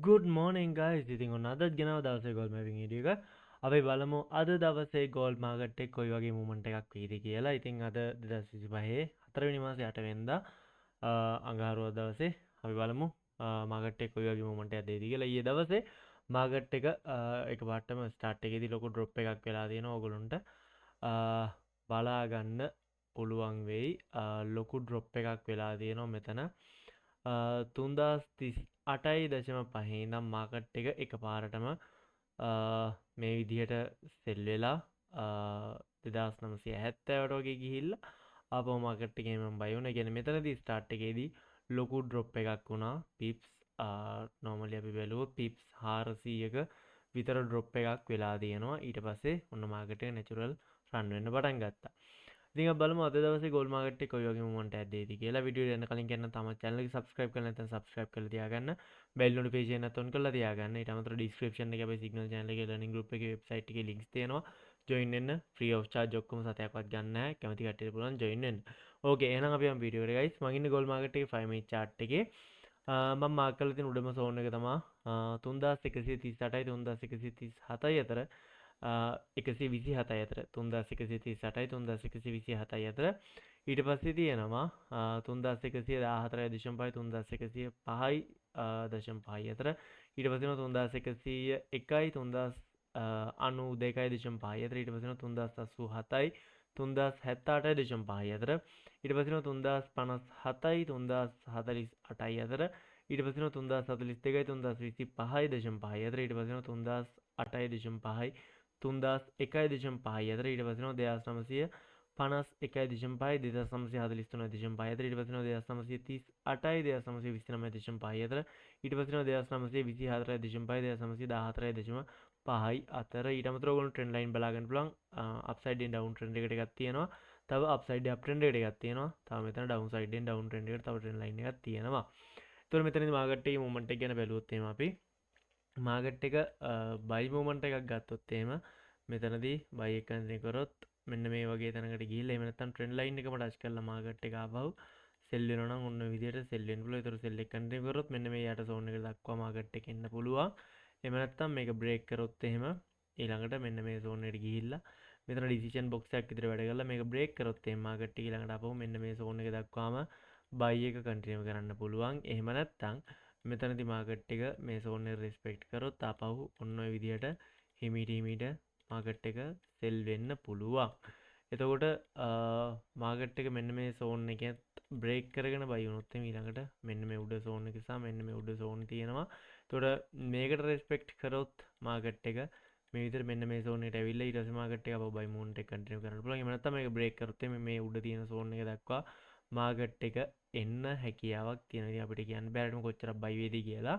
Good morning guys. ඉතින් ඔන්න අදත් ගෙනාව දවසේ ගෝල් මැපින් වීඩියෝ එක. අපි බලමු අද දවසේ ගෝල් මාකට් එක කොයි වගේ මූවමන්ට් එකක් වීද කියලා. ඉතින් අද 2025 4 වෙනි මාසේ 8 වෙනිදා අඟහරුවා දවසේ අපි බලමු මාකට් එක කොයි වගේ මූවමන්ට් එකක් දෙයිද කියලා. ඊයේ දවසේ මාකට් එක එකපාරටම ස්ටාර්ට් එකේදී ලොකු ඩ්‍රොප් එකක් වෙලා තියෙනවා. ඕගොල්ලන්ට බලා ගන්න පුළුවන් වෙයි. ලොකු ඩ්‍රොප් එකක් වෙලා තියෙනවා මෙතන. 3038.5 ඉඳන් මාකට් එක පාරටම මේ විදිහට සෙල් වෙලා 2970ට වගේ ගිහිල්ලා ආපහු මාකට් එකේ මම බයි වුණා. කියන්නේ මෙතනදී ස්ටාර්ට් එකේදී ලොකු ඩ්‍රොප් එකක් වුණා. පිප්ස් නෝමලි අපි බැලුවොත් පිප්ස් 400ක විතර ඩ්‍රොප් එකක් වෙලා තියෙනවා. ඊට පස්සේ ඔන්න මාකට් එක නැචරල් රන් වෙන්න පටන් ගත්තා. ඉතින් අපි බලමු අද දවසේ ගෝල් මාකට් එක කොයි වගේ මූවමන්ට් එකක් දෙයිද කියලා. වීඩියෝ එක යන්න කලින් කියන්න තමයි channel එක subscribe කරලා නැත්නම් subscribe කරලා තියාගන්න. bell notification එකත් on කරලා තියාගන්න. ඊට අමතරව description එකේ අපේ signal channel එකේ learning group එකේ website එකේ links තියෙනවා. join වෙන්න free of charge ඔක්කොම සතයක්වත් ගන්න නැහැ. කැමති කට්ටියට පුළුවන් join වෙන්න. okay එහෙනම් අපි යමු වීඩියෝ එකට guys. මම ඉන්නේ ගෝල් මාකට් එකේ 5 minute chart එකේ. මම මාක් කරලා තියෙන උඩම zone එක තමයි 3138යි 3137යි අතර 127යි අතර 3138යි 3127යි අතර ඊට පස්සේ තියෙනවා 3114.5යි 3105යි 0.5යි අතර ඊට පස්සේ 3101යි 3092.5යි අතර ඊට පස්සේ 3087යි 3078.5යි අතර ඊට පස්සේ 3057යි 3048යි අතර ඊට පස්සේ 3042යි 3025යි 0.5යි අතර ඊට පස්සේ 3008.5යි 3001.5යි අතර ඊට පස්සේ 2951.5යි 2943.5යි අතර ඊට පස්සේ 2938යි 2929.5යි අතර ඊට පස්සේ 2924.5යි 2914.5යි අතර ඊට අමතරව ඔයගොල්ලෝ ට්‍රෙන්ඩ් ලයින් බලා ගන්න පුළුවන් අප්සයිඩ් එන් ඩවුන් ට්‍රෙන්ඩ් එකක් තියෙනවා තව අප්සයිඩ් අප් ට්‍රෙන්ඩ් එකක් තියෙනවා තව මෙතන ඩවුන් සයිඩ් එන් ඩවුන් ට්‍රෙන්ඩ් එකට තව ට්‍රෙන්ඩ් ලයින් එකක් තියෙනවා ඒතකොට මෙතනදී මාකට් එකේ මූවමන්ට් එක ගැන බැලුවොත් එහෙම අපි මාකට් එක බයි මූවමන්ට් එකක් ගත්තොත් එහෙම මෙතනදී බයි එක කන්සිඩර් කරොත් මෙන්න මේ වගේ තැනකට ගිහිල්ලා එහෙම නැත්නම් ට්‍රෙන්ඩ් ලයින් එකම ටච් කරලා මාකට් එක ආපහු සෙල් වෙනවා නම් ඔන්න විදියට සෙල් වෙන්න පුළුවන්. ඒතර සෙල් එක කන්ටිනියු කරොත් මෙන්න මේ යට zone එක දක්වා මාකට් එක එන්න පුළුවන්. එහෙම නැත්නම් මේක බ්‍රේක් කරොත් එහෙම ඊළඟට මෙන්න මේ zone එකට ගිහිල්ලා මෙතන decision box එකක් විතර වැඩ කරලා මේක බ්‍රේක් කරොත් එහෙම මාකට් එක ඊළඟට ආපහු මෙන්න මේ zone එක දක්වාම buy එක කන්ටිනියු කරන්න පුළුවන්. එහෙම නැත්නම් මෙතනදී මාකට් එක මේ zone එක respect කරොත් ආපහු ඔන්න ඔය විදියට හිමීට මාකට් එක සෙල් වෙන්න පුළුවන්. එතකොට මාකට් එක මෙන්න මේ zone එකත් බ්‍රේක් කරගෙන buy වුණොත් එimhe ඊළඟට මෙන්න මේ උඩ zone එක සහ මෙන්න මේ උඩ zone තියෙනවා. එතකොට මේකට respect කරොත් මාකට් එක මේ විදිහට මෙන්න මේ zone එකට ඇවිල්ලා ඊට පස්සේ මාකට් එක අපව buy movement එක continue කරන්න පුළුවන්. එහෙම නැත්නම් මේක break කරොත් මේ උඩ තියෙන zone එක දක්වා මාකට් එක එන්න හැකියාවක් තියෙනවා. ඉතින් අපිට කියන්න බැරිම කොච්චරක් buy වේද කියලා.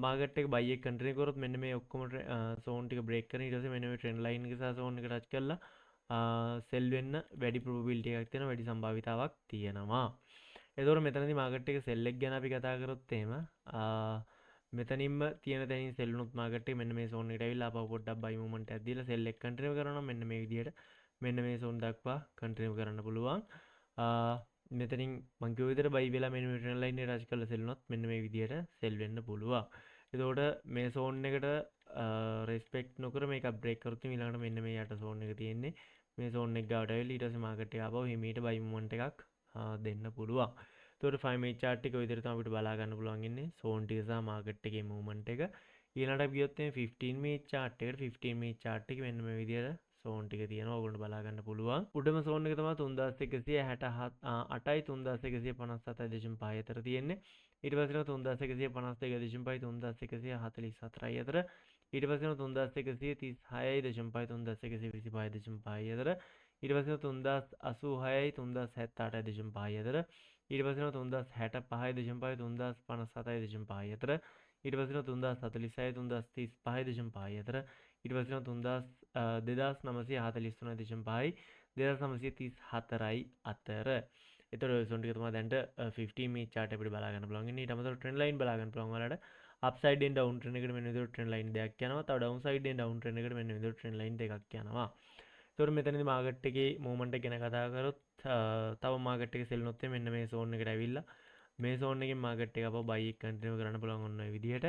මාකට් එක buy එක continue කරොත් මෙන්න මේ ඔක්කොම zone ටික break කරන ඊට පස්සේ මෙන්න මේ trend line එක සහ zone එක touch කරලා sell වෙන්න වැඩි probability එකක් තියෙනවා, වැඩි සම්භාවිතාවක් තියෙනවා. එතකොට මෙතනදී මාකට් එක sell එක ගැන අපි කතා කරොත් එහෙම මෙතනින්ම තියෙන තැනින් sell වුණොත් මාකට් එක මෙන්න මේ zone එකට ඇවිල්ලා ආපහු පොඩ්ඩක් buy movement එකක් දීලා sell එක continue කරනවා නම් මෙන්න මේ විදිහට මෙන්න මේ zone දක්වා continue කරන්න පුළුවන්. මෙතනින් මං කිව්ව විදිහට buy වෙලා මෙන්න මේ trend line එක touch කරලා sell වුණොත් මෙන්න මේ විදිහට sell වෙන්න පුළුවන්. එතකොට මේ zone එකට respect නොකර මේක break කරොත් ඊළඟට මෙන්න මේ යට zone එක තියෙන්නේ. මේ zone එක ගාවට ඇවිල්ලා ඊට පස්සේ මාකට් එක ආපහු හිමීට buy movement එකක් දෙන්න පුළුවන්. එතකොට 5 minute chart එක ඔය විදිහට තමයි අපිට බලා ගන්න පුළුවන් ඉන්නේ zone ටික සහ market එකේ movement එක. ඊළඟට අපි ගියොත් මේ 15 minute chart එකට 15 minute chart එකේ මෙන්න මේ විදිහට zone ටික තියෙනවා. ඔයගොල්ලෝ බලා ගන්න පුළුවන්. උඩම zone එක තමයි 3168යි 3157.5 අතර තියෙන්නේ. ඊට පස්සේ 3152.5 3144යි අතර. ඊට පස්සේ 3136යි 3125.5 අතර. ඊට පස්සේ 3086යි 3078.5 අතර. ඊට පස්සේ 3065.5 3057.5 අතර. ඊට පස්සේ 3046යි 3035.5 අතර. ඊට පස්සේ 2943.5යි 2934යි අතර. එතකොට ඔය zone ටික තමයි දැන්ට 15 minute chart අපිට බලා ගන්න පුළුවන් ඉන්නේ. ඊට අමතරව trend line බලා ගන්න පුළුවන් ඔයාලට. upside and down trend එකට මෙන්න විදිහට trend line දෙකක් යනවා. තව downside and down trend එකට මෙන්න විදිහට trend line දෙකක් යනවා. ඒතකොට මෙතනදී මාකට් එකේ මූවමන්ට් එක ගැන කතා කරොත් තව මාකට් එක සෙල් නොත් මෙන්න මේ zone එකට ඇවිල්ලා මේ zone එකෙන් මාකට් එක අපව buy එක continue කරන්න පුළුවන් ඔන්න ඔය විදිහට.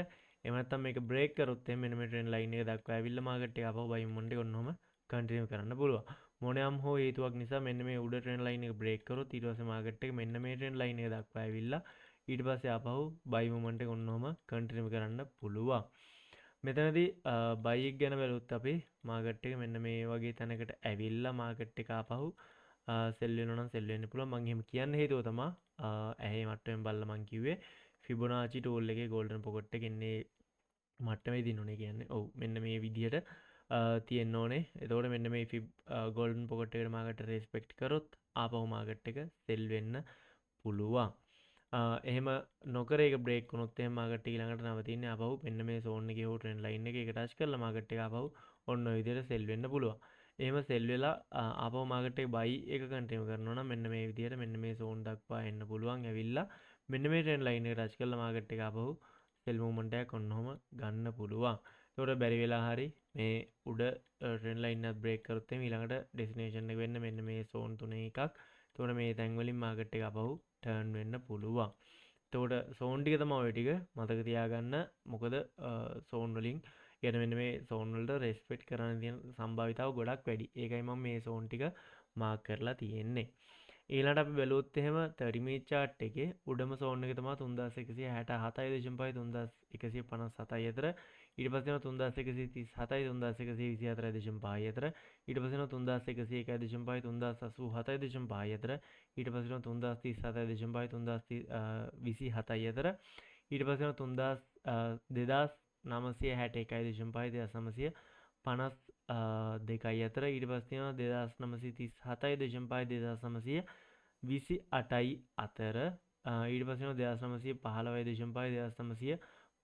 එහෙම නැත්නම් මේක බ්‍රේක් කරොත් එහෙනම් මෙන්න මේ ට්‍රෙන්ඩ් ලයින් එක දක්වා ඇවිල්ලා මාකට් එක ආපහු බයි මොමන්ට් එක ඔන්නෝම කන්ටිනියු කරන්න පුළුවන්. මොනෑම් හෝ හේතුවක් නිසා මෙන්න මේ උඩ ට්‍රෙන්ඩ් ලයින් එක බ්‍රේක් කරොත් ඊට පස්සේ මාකට් එක මෙන්න මේ ට්‍රෙන්ඩ් ලයින් එක දක්වා ඇවිල්ලා ඊට පස්සේ ආපහු බයි මොමන්ට් එක ඔන්නෝම කන්ටිනියු කරන්න පුළුවන්. මෙතනදී බයි එක ගැන බැලුවොත් අපි මාකට් එක මෙන්න මේ වගේ තැනකට ඇවිල්ලා මාකට් එක ආපහු සෙල් වෙනවා නම් සෙල් වෙන්න පුළුවන්. මම එහෙම කියන්න හේතුව තමයි ඇහි මට්ටමෙන් බලලා මම කිව්වේ ෆිබොනාචි ටූල් එකේ ගෝල්ඩන් පොකට් එක එන්නේ මට්ටමේ දින්න ඕනේ කියන්නේ. ඔව් මෙන්න මේ විදිහට තියෙන්න ඕනේ. එතකොට මෙන්න මේ ගෝල්ඩන් පොකට් එකට මාකට් රෙස්පෙක්ට් කරොත් ආපහු මාකට් එක සෙල් වෙන්න පුළුවන්. එහෙම නොකර ඒක බ්‍රේක් වුණොත් එහෙම මාකට් එක ඊළඟට නවතින්නේ ආපහු මෙන්න මේ සෝන් එකේ හෝ ට්‍රෙන්ඩ් ලයින් එකේ ඒක ටච් කරලා මාකට් එක ආපහු ඔන්න ඔය විදිහට සෙල් වෙන්න පුළුවන්. එහෙම සෙල් වෙලා ආපහු මාකට් එක බයි එක කන්ටිනියු කරනවා නම් මෙන්න මේ විදිහට මෙන්න මේ සෝන් දක්වා එන්න පුළුවන්. ඇවිල්ලා මෙන්න මේ ට්‍රෙන්ඩ් ලයින් එක ටච් කරලා මාකට් එක ආපහු සෙල් මූව්මන්ට් එකක් ඔන්නෝම ගන්න පුළුවන්. ඒකට බැරි වෙලා හරි මේ උඩ ට්‍රෙන්ඩ් ලයින් එකත් බ්‍රේක් කරොත් එimhe ඊළඟට ඩෙස්ටිනේෂන් එක වෙන්න මෙන්න මේ සෝන් තුනේ එකක්. එතකොට මේ තැන් වලින් මාකට් එක ආපහු ටර්න් වෙන්න පුළුවන්. එතකොට සෝන් ටික තමයි ඔය ටික මතක තියාගන්න. මොකද සෝන් වලින් يعني මෙන්න මේ සෝන් වලට රෙස්පෙක්ට් කරන්න තියෙන සම්භාවිතාව ගොඩක් වැඩි. ඒකයි මම මේ සෝන් ටික මාක් කරලා තියෙන්නේ. ඊළඟට අපි බැලුවොත් එහෙම 30 minute chart එකේ උඩම සෝන් එක තමයි 3167.5 3157 අතර. ඊට පස්සේ එනවා 3137 3124.5 අතර. ඊට පස්සේ එනවා 3101.5 3087.5 අතර. ඊට පස්සේ එනවා 3037.5 3027 අතර. ඊට පස්සේ එනවා 2961.5 2952 අතර. ඊට පස්සේ එනවා 2937.5 2928 අතර. ඊට පස්සේ එනවා 2915.5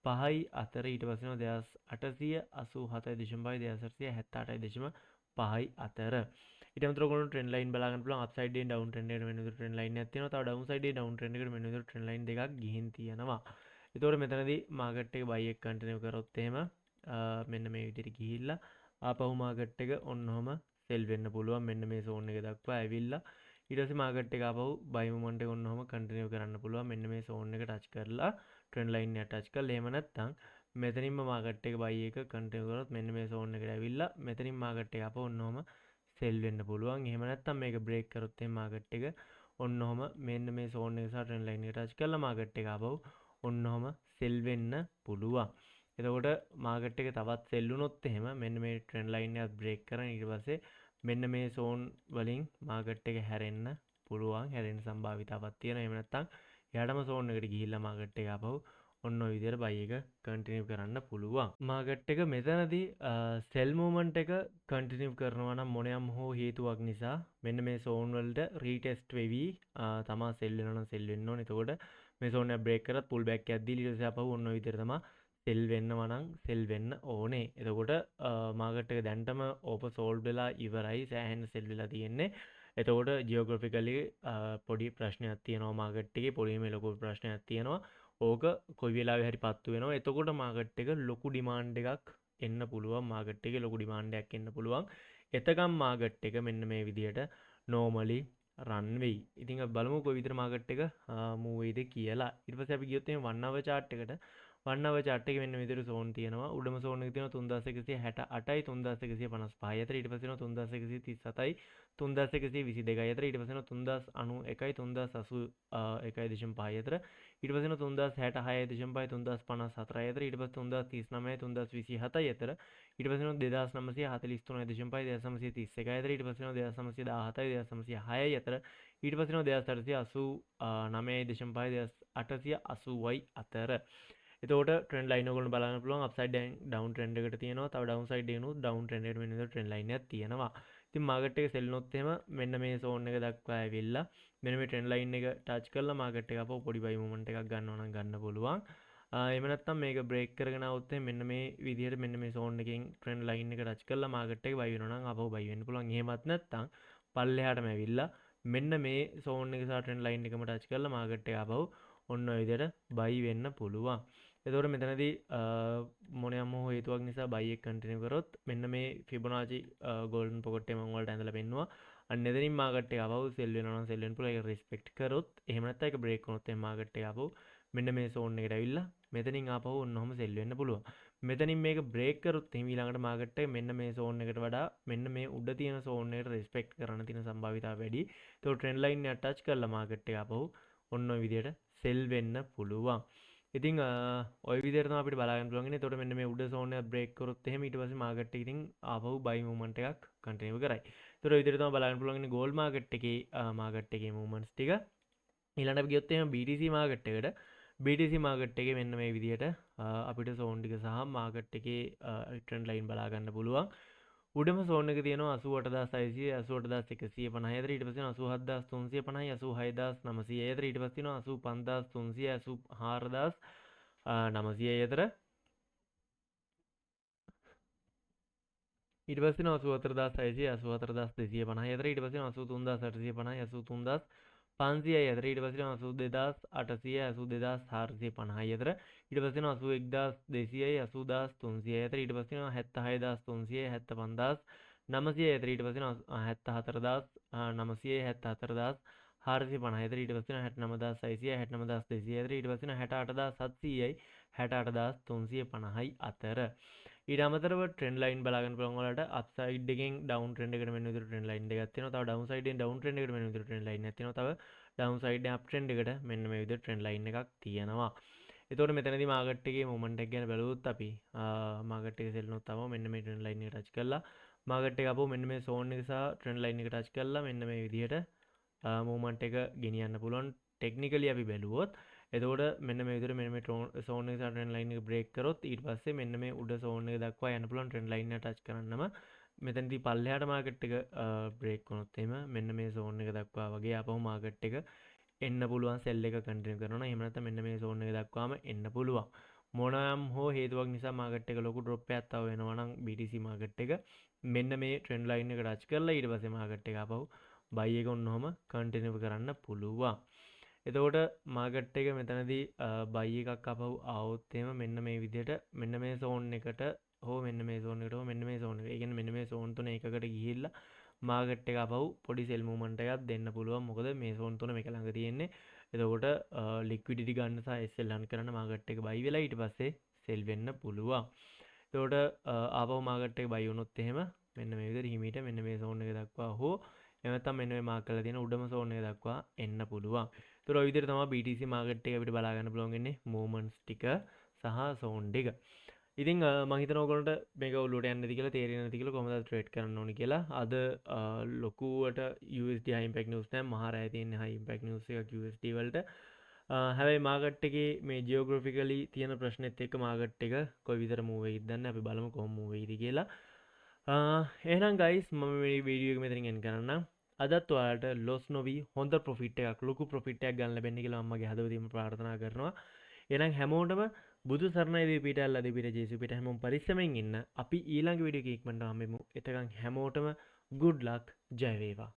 2905 අතර. ඊට පස්සේ එනවා 2887.5 අතර. ඊට අමතරව ඔයගොල්ලෝ ට්‍රෙන්ඩ් ලයින් බලා ගන්න පුළුවන්. අප්සයිඩ් එකෙන් ඩවුන් ට්‍රෙන්ඩ් එකට මෙන්න විදිහට ට්‍රෙන්ඩ් ලයින් එකක් තියෙනවා. තව ඩවුන් සයිඩ් එකේ ඩවුන් ට්‍රෙන්ඩ් එකට මෙන්න විදිහට ට්‍රෙන්ඩ් ලයින් දෙකක් ගිහින් තියෙනවා. ඒතකොට මෙතනදී මාකට් එක බයි එක කන්ටිනියු කරොත් එහෙම මෙන්න මේ විදිහට ගිහිල්ලා ආපහු මාකට් එක ඔන්නෝම සෙල් වෙන්න පුළුවන්. මෙන්න මේ සෝන් එක දක්වා ඇවිල්ලා ඊට පස්සේ මාකට් එක ආපහු බයි මොමන්ට් එක ඔන්නෝම කන්ටිනියු කරන්න පුළුවන්. මෙන්න මේ සෝන් එක ටච් කරලා ට්‍රෙන්ඩ් ලයින් එක ටච් කරලා එහෙම නැත්නම් මෙතනින්ම මාකට් එක බයි එක කන්ටිනියු කරොත් මෙන්න මේ සෝන් එකට ඇවිල්ලා මෙතනින් මාකට් එක ආපහු ඔන්නෝම සෙල් වෙන්න පුළුවන්. එහෙම නැත්නම් මේක බ්‍රේක් කරොත් එහෙම මාකට් එක ඔන්නෝම මෙන්න මේ සෝන් එක සහ ට්‍රෙන්ඩ් ලයින් එක ටච් කරලා මාකට් එක ආපහු ඔන්නෝම සෙල් වෙන්න පුළුවන්. එතකොට මාකට් එක තවත් සෙල් වුණොත් එහෙම මෙන්න මේ ට්‍රෙන්ඩ් ලයින් එකත් බ්‍රේක් කරන් ඊට පස්සේ මෙන්න මේ සෝන් වලින් මාකට් එක හැරෙන්න පුළුවන්. හැරෙන්න සම්භාවිතාවක් තියෙනවා. එහෙම නැත්නම් එයාටම සෝන් එකට ගිහිල්ලා මාකට් එක ආපහු ඔන්න ඔය විදිහට බයි එක කන්ටිනියු කරන්න පුළුවන්. මාකට් එක මෙතනදී සෙල් මූව්මන්ට් එක කන්ටිනියු කරනවා නම් මොනියම් හෝ හේතුවක් නිසා මෙන්න මේ සෝන් වලට රීටෙස්ට් වෙවි තමා සෙල් වෙනවා නම් සෙල් වෙන්න ඕනේ. එතකොට මේ සෝන් එක බ්‍රේක් කරත් පුල් බෑක් එකක් දීලා ඊට පස්සේ ආපහු ඔන්න ඔය විදිහට තමයි සෙල් වෙන්නවා නම් සෙල් වෙන්න ඕනේ. එතකොට මාකට් එක දැන්ටම ඕප සෝල්ව් වෙලා ඉවරයි. සෑහෙන සෙල් වෙලා තියෙන්නේ. එතකොට ජියෝග්‍රැෆිකලි පොඩි ප්‍රශ්නයක් තියෙනවා මාකට් එකේ. පොඩිම ලොකු ප්‍රශ්නයක් තියෙනවා. ඕක කොයි වෙලාවෙ හරි පත්තු වෙනවා. එතකොට මාකට් එක ලොකු ඩිමාන්ඩ් එකක් එන්න පුළුවන්. මාකට් එකේ ලොකු ඩිමාන්ඩ් එකක් එන්න පුළුවන්. එතකම් මාකට් එක මෙන්න මේ විදිහට නෝමලි රන් වෙයි. ඉතින් අපි බලමු කොයි විදිහට මාකට් එක මූව් වෙයිද කියලා. ඊට පස්සේ අපි ගියොත් මේ 1 hour chart එකට 1 hour chart එකේ මෙන්න විදිහට zone තියෙනවා. උඩම zone එක තියෙනවා 3168යි 3155යි අතර. ඊට පස්සේ එනවා 3137යි 3122යි අතර. ඊට පස්සේ එනවා 3091යි 3081.5 අතර. ඊට පස්සේ එනවා 3066.5 3054යි අතර. ඊට පස්සේ 3039යි 3027යි අතර. ඊට පස්සේ එනවා 2943.5 2931යි අතර. ඊට පස්සේ එනවා 2917යි 2906යි අතර. ඊට පස්සේ එනවා 2889.5 2880යි අතර. එතකොට ට්‍රෙන්ඩ් ලයින් ඔයගොල්ලෝ බලන්න පුළුවන්. අප්සයිඩ් ඩවුන් ට්‍රෙන්ඩ් එකකට තියෙනවා. තව ඩවුන් සයිඩ් එකනොත් ඩවුන් ට්‍රෙන්ඩ් එකට මෙන්න විදිහට ට්‍රෙන්ඩ් ලයින් එකක් තියෙනවා. ඉතින් මාකට් එක සෙල් වුණොත් එහෙම මෙන්න මේ සෝන් එක දක්වා ඇවිල්ලා මෙන්න මේ ට්‍රෙන්ඩ් ලයින් එක ටච් කරලා මාකට් එක අපෝ පොඩි බයි මොමන්ට් එකක් ගන්නවා නම් ගන්න පුළුවන්. එහෙම නැත්නම් මේක බ්‍රේක් කරගෙන આવොත් මෙන්න මේ විදිහට මෙන්න මේ සෝන් එකෙන් ට්‍රෙන්ඩ් ලයින් එක ටච් කරලා මාකට් එක බයි වෙනවා නම් අපෝ බයි වෙන්න පුළුවන්. එහෙමත් නැත්නම් පල්ලෙහාටම ඇවිල්ලා මෙන්න මේ සෝන් එක සහ ට්‍රෙන්ඩ් ලයින් එකම ටච් කරලා මාකට් එක අපෝ ඔන්න ඔය විදිහට බයි වෙන්න පුළුවන්. එතකොට මෙතනදී මොනියම් හෝ හේතුවක් නිසා බයි එක කන්ටිනියු කරොත් මෙන්න මේ ෆිබොනාචි ගෝල්ඩන් පොකට් එක මම ඔයාලට ඇඳලා පෙන්නුවා. අන්න එතනින් මාකට් එක ආපහු සෙල් වෙනවා නම් සෙල් වෙන්න පුළුවන්. ඒක රෙස්පෙක්ට් කරොත් එහෙම නැත්නම් ඒක බ්‍රේක් වුණොත් එහෙනම් මාකට් එක ආපහු මෙන්න මේ සෝන් එකට ඇවිල්ලා මෙතනින් ආපහු ඔන්නෝම සෙල් වෙන්න පුළුවන්. මෙතනින් මේක බ්‍රේක් කරොත් එහෙම ඊළඟට මාකට් එක මෙන්න මේ සෝන් එකට වඩා මෙන්න මේ උඩ තියෙන සෝන් එකට රෙස්පෙක්ට් කරන්න තියෙන සම්භාවිතාවය වැඩි. ඒතකොට ට්‍රෙන්ඩ් ලයින් එක ටච් කරලා මාකට් එක ආපහු ඔන්න ඔය විදිහට සෙල් වෙන්න පුළුවන්. ඉතින් ඔය විදිහට තමයි අපිට බලා ගන්න පුළුවන් ඉන්නේ. එතකොට මෙන්න මේ උඩ සෝන් එක බ්‍රේක් කරොත් එහෙම ඊට පස්සේ මාකට් එක ඉතින් ආපහු බයි මූවමන්ට් එකක් කන්ටිනියු කරයි. ඒතකොට ඔය විදිහට තමයි බලා ගන්න පුළුවන් ඉන්නේ ගෝල්ඩ් මාකට් එකේ මූවමන්ට්ස් ටික. ඊළඟට අපි ගියොත් එහෙම BTC මාකට් එකට BTC මාකට් එකේ මෙන්න මේ විදිහට අපිට සෝන් ටික සහ මාකට් එකේ ට්‍රෙන්ඩ් ලයින් බලා ගන්න පුළුවන්. උඩම සෝන් එක තියෙනවා 88600 88150 අතර ඊට පස්සේ 87350 86900 අතර ඊට පස්සේ තියෙනවා 85300 84900 අතර ඊට පස්සේ 84600 84250 අතර ඊට පස්සේ 83850 83500 500 අතර ඊට පස්සේ 82800 82450 අතර ඊට පස්සේ 81200 80300 අතර ඊට පස්සේ 76300 75000 900 අතර ඊට පස්සේ 74900 900 74450 අතර ඊට පස්සේ 69600 69200 අතර ඊට පස්සේ 68700යි 68350යි අතර ඊට අමතරව ට්‍රෙන්ඩ් ලයින් බලා ගන්න පුළුවන් ඔයාලට අප්සයිඩ් එකෙන් ඩවුන් ට්‍රෙන්ඩ් එකට මෙන්න විදිහට ට්‍රෙන්ඩ් ලයින් එකක් තියෙනවා. තව ඩවුන් සයිඩ් එකෙන් ඩවුන් ට්‍රෙන්ඩ් එකට මෙන්න විදිහට ට්‍රෙන්ඩ් ලයින් එකක් තියෙනවා. තව ඩවුන් සයිඩ් එකෙන් අප් ට්‍රෙන්ඩ් එකට මෙන්න මේ විදිහට ට්‍රෙන්ඩ් ලයින් එකක් තියෙනවා. එතකොට මෙතනදී මාකට් එකේ මොමන්ට් එක ගැන බැලුවොත් අපි මාකට් එක සෙල් වුණොත් තමයි මෙන්න මේ ට්‍රෙන්ඩ් ලයින් එක ටච් කරලා මාකට් එක අපෝ මෙන්න මේ සෝන් එක සහ ට්‍රෙන්ඩ් ලයින් එක ටච් කරලා මෙන්න මේ විදිහට මොමන්ට් එක ගෙනියන්න පුළුවන්. ටෙක්නිකලි අපි බැලුවොත් එතකොට මෙන්න මේ විදිහට මෙන්න මේ සෝන් එක සහ ට්‍රෙන්ඩ් ලයින් එක බ්‍රේක් කරොත් ඊට පස්සේ මෙන්න මේ උඩ සෝන් එක දක්වා යන්න පුළුවන් ට්‍රෙන්ඩ් ලයින් එක ටච් කරන්නම මෙතනදී පල්ලෙහාට මාකට් එක බ්‍රේක් වුණොත් එහෙම මෙන්න මේ සෝන් එක දක්වා වගේ ආපහු මාකට් එක එන්න පුළුවන් සෙල් එක කන්ටිනියු කරනවා. එහෙම නැත්නම් මෙන්න මේ සෝන් එක දක්වාම එන්න පුළුවන්. මොනවාම් හෝ හේතුවක් නිසා මාකට් එක ලොකු ඩ්‍රොප් එකක් තව වෙනවා නම් BTC මාකට් එක මෙන්න මේ ට්‍රෙන්ඩ් ලයින් එක ටච් කරලා ඊට පස්සේ මාකට් එක ආපහු බයි එක ඔන්නෝම කන්ටිනියු කරන්න පුළුවන්. එතකොට මාකට් එක මෙතනදී බයි එකක් ආපහු ආවොත් එහෙම මෙන්න මේ විදිහට මෙන්න මේ සෝන් එකට හෝ මෙන්න මේ සෝන් එකට හෝ මෙන්න මේ සෝන් එක. ඒ කියන්නේ මෙන්න මේ සෝන් තුන එකකට ගිහිල්ලා මාකට් එක ආපහු පොඩි සෙල් මූවමන්ට් එකක් දෙන්න පුළුවන්. මොකද මේ සෝන් තුන මේක ළඟ තියෙන්නේ. එතකොට ලික්විඩිටි ගන්න සහ SL රන් කරන්න මාකට් එක බයි වෙලා ඊට පස්සේ සෙල් වෙන්න පුළුවන්. එතකොට ආපහු මාකට් එක බයි වුණොත් එහෙම මෙන්න මේ විදිහට හිමීට මෙන්න මේ සෝන් එක දක්වා හෝ එහෙම නැත්නම් මෙන්න මේ මාක් කරලා තියෙන උඩම සෝන් එක දක්වා එන්න පුළුවන්. ඒතර ඔය විදිහට තමයි BTC මාකට් එක අපිට බලා ගන්න පුළුවන් ඉන්නේ මූවමන්ට්ස් ටික සහ සෝන් ටික. ඉතින් මම හිතනවා ඔයගොල්ලන්ට මේක ඔලුවට යන්නේ නැති කියලා තේරෙන්නේ නැති කියලා කොහොමද ට්‍රේඩ් කරන්න ඕනි කියලා. අද ලොකුවට USD high impact news නැහැ. මහා රෑ තියෙන high impact news එකක් USD වලට. හැබැයි මාකට් එකේ මේ ජියෝග්‍රැෆිකලි තියෙන ප්‍රශ්නෙත් එක්ක මාකට් එක කොයි විදිහට මූව් වෙයිද දන්නේ. අපි බලමු කොහොම මූව් වෙයිද කියලා. එහෙනම් guys මම මේ වීඩියෝ එක මෙතනින් එන්ඩ් කරන්නම්. අදත් ඔයාලට ලොස් නොවි හොඳ ප්‍රොෆිට් එකක් ලොකු ප්‍රොෆිට් එකක් ගන්න ලැබෙන්න කියලා මම මගේ හදවතින්ම ප්‍රාර්ථනා කරනවා. එහෙනම් හැමෝටම බුදු සරණයි දීපිට අල්ලා දීපිට ජේසු පිට හැමෝම පරිස්සමෙන් ඉන්න. අපි ඊළඟ වීඩියෝ එකේ ඉක්මනට හම්බෙමු. එතකන් හැමෝටම good luck ජය වේවා.